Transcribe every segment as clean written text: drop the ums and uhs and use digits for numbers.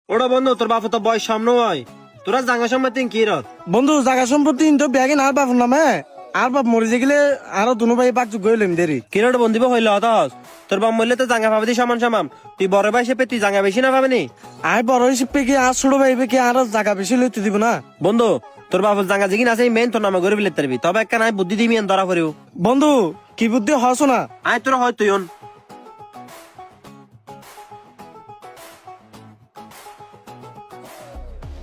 ওটা বন্ধু তোর বাপ তো বয়স সামনে হয় তোরা জাঙ্গা সম্পত্তি কি রত বন্ধু জায়গা সম্পত্তি তো ব্যাগে আর বাপ নামে আর বাপ মরে গেলে আরো দুনো ভাই পাক গইলাম দেরি কিরট বন্দিব হইল হতাস তোর বাপ মরলে তো জাঙ্গা পাবি সমান সমান তুই বড় ভাই হিসেবে তুই জাঙ্গা বেশি না পাবি আয় বড় হিসেবে কি আর ছোট ভাই কি আর জায়গা বেশি লইতে দিব না বন্ধু তোর বাপ জাঙ্গা জিগিন আছে মেন তোর নামে গড়ে ফেলে তারবি তবে একটা নাই বুদ্ধি দিবি ধরা পড়িব বন্ধু কি বুদ্ধি হস না আয় তোরা হয় তুই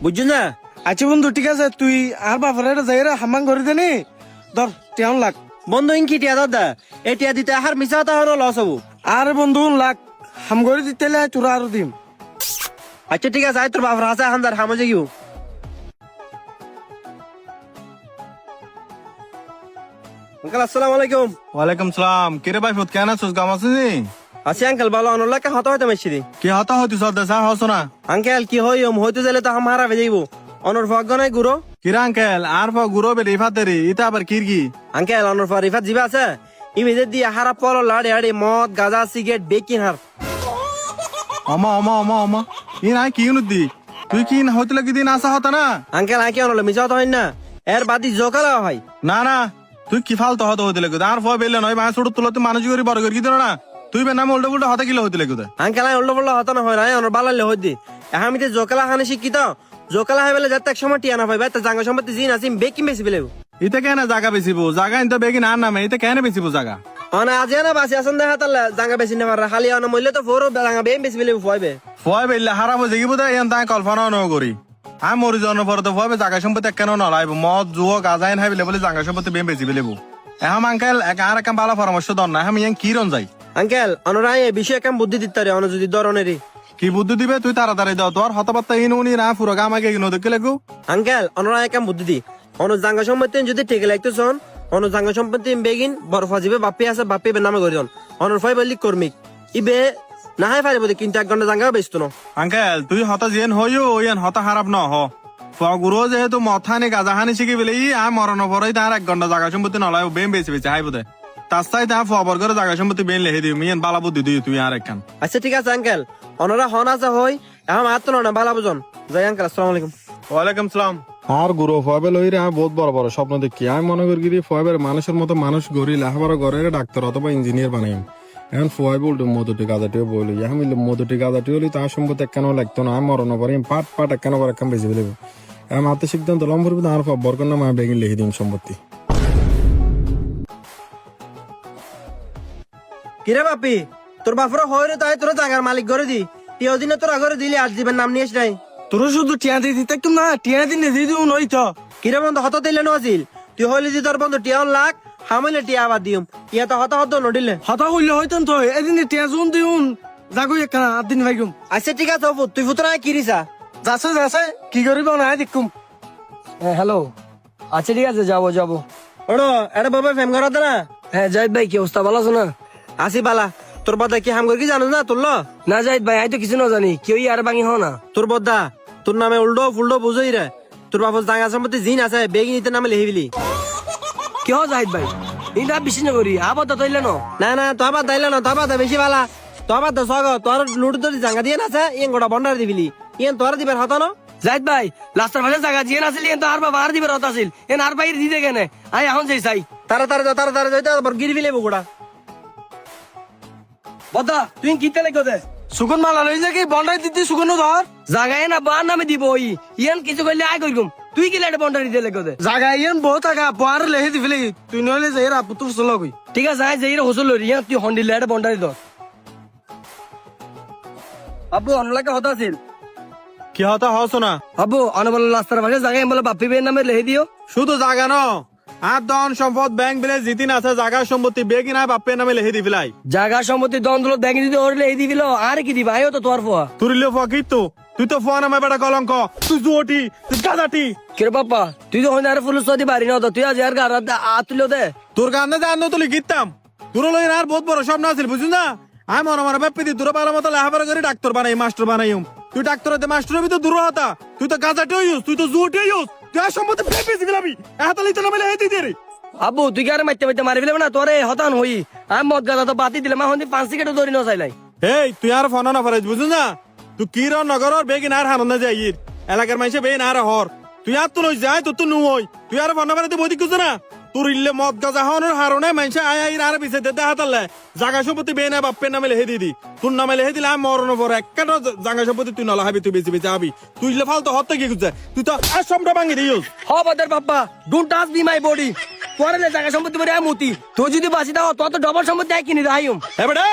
বুঝছো না আচ্ছা বন্ধু ঠিক আছে তুই আর বাপরে যাই হামাং করে দেনি ধর তেমন লাগ বন্ধু ইনকি টিয়া দাদা এই টিয়া দিতে আহার মিশা তাহার লস হবো আর বন্ধু লাগ হাম করে দিতে তোরা আরো দিম আচ্ছা ঠিক আছে আয় তোর বাপ রাজা হান্দার হামে যাইও আঙ্কেল আসসালামু আলাইকুম ওয়ালাইকুম সালাম কিরে ভাই ফুট কেন আছিস গাম আছিস আছি আঙ্কেল ভালো অনলাকে হতা হইতে মেশিদি কি হতা হইতি সদ দেশা হস না আঙ্কেল কি হই হইতে গেলে তো হাম হারাবে যাইবো অনর ভাগ্য নাই গুরো কিরা আঙ্কেল আর ফ গুরো বে রিফাত দেরি ইতা আবার কিরগি আঙ্কেল অনর রিফাত জিবা আছে ইমেজে দিয়ে হারা পলো লাড়ে আড়ে মদ গাঁজা সিগারেট বেকিন হার অমা অমা অমা অমা ই নাই কি উনুদি তুই কি হইতে লাগি দিন আসা হতা না আঙ্কেল আঁকে অনল মিশা হতো হয় না এর বাদি জোকালা হয় না না তুই কি ফালতো হতে হইতে লাগি আর ফ বেলে নয় মা ছোট তুলতে মানুষ করি বড় করি দিন না তুই বে নাম উল্টো উল্টো হতে গিলে হইতে লাগি আঙ্কেল আই উল্টো পাল্টা হতো না হয় না অনর বালালে হই দি আমিতে জোকালা খানে শিক্ষিত জোকালা হয় বলে যাতে এক সময় টিয়া না পাইবে তা জাঙ্গা সম্পত্তি জিন আসিম বেকিম বেশি বেলেব ইতে কেন জায়গা বেচিব জায়গা ইনতে বেগি না নামে ইতে কেন বেচিব জায়গা অনা আজি না বাসি আসন দেখা তাহলে জাঙ্গা বেশি না পারা খালি অনা মইলে তো ফোরো জাঙ্গা বেম বেশি বেলেব ফয়বে ফয় বেলে হারাবো জিগিব দে এন তাই কল্পনা ন করি আমি মরি জন্য পরে তো ফয়বে জায়গা সম্পত্তি কেন নলাইব মদ জুয়ো গাজাইন হাই বলে জায়গা সম্পত্তি বেম বেচি বেলেব এখন আঙ্কেল আর এক ভালো পরামর্শ দন না আমি কি রন যাই আঙ্কেল অনরাই এই বিষয়ে কেমন বুদ্ধি দিতে রে অন যদি ধরনেরই কি বুদ্ধি দিবে তুই তাড়াতাড়ি দাও তোর হতবার্তা ইন উনি না পুরো আমাকে কিনো দেখে লাগু আঙ্কেল অনরাই কেমন বুদ্ধি দি অন জাঙ্গা সম্পত্তি যদি ঠিক লাগতো শোন অন জাঙ্গা সম্পত্তি বেগিন বরফা যাবে বাপি আছে বাপি নামে করি দন অনর ফাই বলি কর্মিক ইবে না হাই পারিব কিন্তু 1 ঘন্টা জাঙ্গা বেচতো না আঙ্কেল তুই হতা যেন হইও ইয়ান হতা খারাপ ন হ গুরু যেহেতু মথানি গাজাহানি শিখি বলে ই আ মরণ পরে তার 1 ঘন্টা জায়গা সম্পত্তি নলাই বেম বেচি বেচি হাই বোধে তার চাই তা ফবর করে জায়গা সম্পত্তি বেন লেহে দিবি ইয়ান বালা বুদ্ধি দিই তুই আর একখান আচ্ছা ঠিক আছে আঙ্কেল অনরা হন আছে হই এখন মাত্র না ভালো বুঝন যাই আঙ্কেল আসসালামু আলাইকুম ওয়ালাইকুম সালাম আর গুরু ফয়েবেল হইরে আমি বহুত বড় বড় স্বপ্ন দেখি আমি মনে করি কি ফয়েবের মানুষের মতো মানুষ গড়ি লেখাপড়া করে ডাক্তার অথবা ইঞ্জিনিয়ার বানাইম এখন ফয়েব উল্টো মধুটি গাজাটিও বলি আমি মধুটি গাজাটি হলি তার সম্পত্তি কেন লাগতো না আমি মরণ পারি পাট পাট কেন করে একখান বেশি বলিব আমি হাতে সিদ্ধান্ত লম্বর আর বরকর নাম আমি বেগিন লিখে দিম সম্পত্তি কিরে বাপি তোর বাপর হয় রে তাই তোর জাঙ্গার মালিক করে দি টিও দিনে তোর আগরে দিলি আজ দিবেন নাম নিয়েস নাই তোর শুধু টিয়া দিয়ে দিতে না টিয়া দিন দিয়ে দিও নই তো কিরে বন্ধু হত দিলে নছিল তুই হইলি যে তোর বন্ধু টিয়া লাখ হামিলে টিয়া আবার দিম ইয়া তো হত নডিলে হতা হইলে হইতেন তো এদিন টিয়া জুন দিউন জাগো একখানা দিন ভাইগুম আচ্ছা ঠিক আছে অপু তুই ফুতরা কিরিসা যাচ্ছে যাচ্ছে কি করিব না দেখুম হ্যালো আচ্ছা ঠিক আছে যাবো যাবো ওড়ো এটা বাবা ফেম করাতে না হ্যাঁ জাহিদ ভাই কি অবস্থা ভালো আছো না আসি বালা তোর বদা কি হাম করে কি জানো না তোর না জাহিদ ভাই আমি তো কিছু না জানি কেউ আর ভাঙি হো না তোর বদা তোর নামে উল্টো ফুল্টো বুঝই রে তোর বাপর জাঙ্গা সম্পত্তি জিন আছে বেগি নিতে নামে লিহিবিলি কি হো জাহিদ ভাই ইন্দা বেশি না করি আবার তো তৈলে ন না না তো আবার দাইলে না তো আবার বেশি বালা তো আবার তো সগ তোর লুটু তোর জাঙ্গা দিয়ে না আছে ইয়ে গোটা বন্ডার দিবিলি ইয়ে তোর দিবার হতো না জাহিদ ভাই লাস্টার ভাষা জায়গা জিয়ে আসিল এন তো আর বাবা আর দিবে রত আসিল এন আর বাইরে দিতে কেনে আই এখন যাই চাই তাড়াতাড়ি যাইতে গিরবি লেবু গোটা বদা তুই কিতে লেগে দে সুগন মালা লই যে কি বন্ডাই দিতে সুগন ধর জায়গায় না বার নামে দিব ওই ইয়ান কিছু করলে আয় কইগুম তুই কি লাইটে বন্ডারি দিতে লেগে দে জাগা ইয়ান বহুত আগা পার লেহে দিফলি তুই নইলে যাই রা পুতু চল কই ঠিক আছে আয় যাই রে হোসল রিয়া তুই হন্ডি লাইটে বন্ডারি দর আব্বু অনলাকে হতা আছিল কি হতা হস না আব্বু অনবল লাস্টার ভাষা জায়গায় বলে বাপ্পি বের নামে লেহে দিও শুধু জায়গা ন আর দন সম্পদ ব্যাংক বিলে জিতিন আছে জায়গা সম্পত্তি বেগি না বাপের নামে লেহে দি ফেলাই জায়গা সম্পত্তি দ্বন্দ্ব ব্যাংক দিতে ওর লেহে দিবিল আর কি দিবা আয়ো তো তোর ফোয়া তুরিলে ফকি তো তুই তো ফোন আমার বেটা কলঙ্ক তুই জুটি তুই গাদাটি কিরে বাপ্পা তুই তো হইনারে ফুল সদি বাড়ি না তো তুই আজ আর গার আতুলো দে তোর গান্ধে জান তুলি গিতাম তোর লই আর বহুত বড় স্বপ্ন আছিল বুঝুন না আমি মনে মনে বাপ্পি দি তোর ভালো মতো লেখাপড়া করে ডাক্তার বানাই মাস্টার বানাইম তুই ডাক্তার হতে মাস্টার হবি তো দূর হতা তুই তো গাজাটিও ইউজ তুই তো জুটিও ইউজ তুই আর সম্পত্তি বেশি দিলাবি এহাতালি তো নামে লেহে দি রে আব্বু তুই কি আর মাইতে মাইতে মারি ফেলে না তোরে হতান হই আমি মদ গাদা তো বাতি দিলে মা হন্দি 5 সিগারেট ধরি না চাইলাই এই তুই আর ফোন না পারিস বুঝুন না তুই কি নগর বেগিন আর হারন না যাই এলাকার মানুষে বেগিন আর হর তুই আর তো নই যায় তোর তো নুই তুই আর বন্যা বাড়িতে বই দিচ্ছ না তোর ইল্লে মদ গাজা হওয়ানোর হারনে মানুষে আয় আর পিছিয়ে দে হাতালে জাগা সম্পত্তি বেয়ে না বাপ্পের নামে লেহে দিদি তোর নামে লেহে দিলে আমি মরণ পর একটা জাগা সম্পত্তি তুই নলা হাবি তুই বেশি বেশি আবি তুই ইল্লে ফালতো হত্যা কি করছে তুই তো আর সমটা ভাঙি দিস হ বাদের Bappa don't touch be my body পরে জায়গা সম্পত্তি বলে মুতি তো যদি বাঁচি দাও তত ডবল সম্পত্তি এক কিনি রাইম এবারে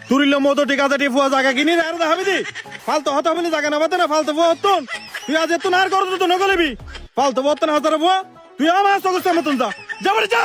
তোর ইল্লে মতো টিকা জাটি ফুয়া জাগা কিনি আর হাবি দি ফালতো হতা হবি জাগা না বাতে না ফালতো ফুয়া হতন তুই আজ এত আর করতো তো নগলেবি ফালতো হতন হাজার ফুয়া তুই আমার সগস্তের মতন যা যাবার যা